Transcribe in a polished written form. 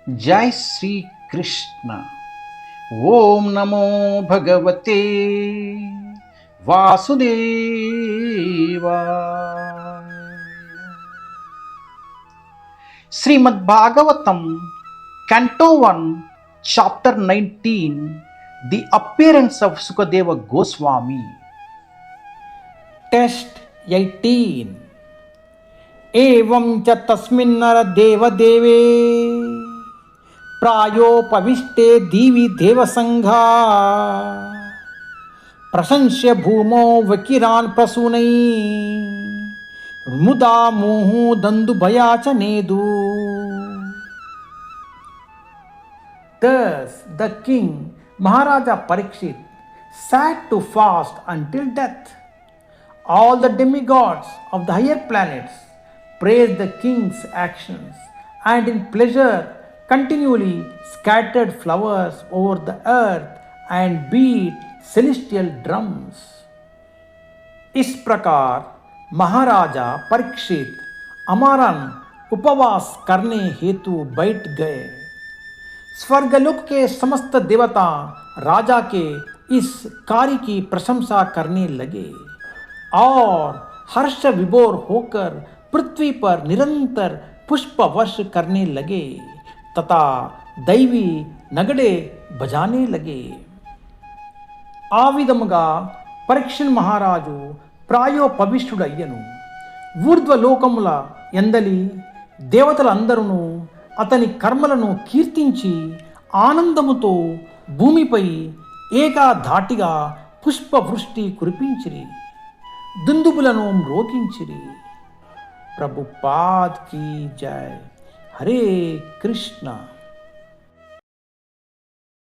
जय श्री कृष्ण। ओम नमो भगवते वासुदेवाय। Srimad Bhagavatam Canto 1 Chapter 19 The Appearance of Sukadeva Goswami. Text 18 एवं च तस्मिन्नरदेवदेवे प्रायोपविष्टे दिवि देवसंघा प्रशंस्य भूमौ वकिरान् प्रसूनैः मुदा मुहुदन्दुभयाचनेदु. Thus the king Maharaja Parikshit sat to fast until death. All the demigods of the higher planets praised the king's actions and in pleasure continually scattered flowers over the earth and beat celestial drums. इस प्रकार महाराजा परीक्षित अमरन उपवास करने हेतु बैठ गए. स्वर्गलोक के समस्त देवता राजा के इस कार्य की प्रशंसा करने लगे और हर्ष विभोर होकर पृथ्वी पर निरंतर पुष्प वर्ष करने लगे तथा दैवी नगड़े बजाने लगे. ఆ విధముగా పరీక్షణ్ మహారాజు ప్రాయోపవిష్టుడయ్యను. ఊర్ధ్వలోకముల ఎందలి దేవతలందరూ అతని కర్మలను కీర్తించి ఆనందముతో భూమిపై ఏకాధాటిగా పుష్పవృష్టి కురిపించిరి, దుందుబులను మ్రోగించిరి. ప్రభుపాద్ కీ జై. హరే కృష్ణ.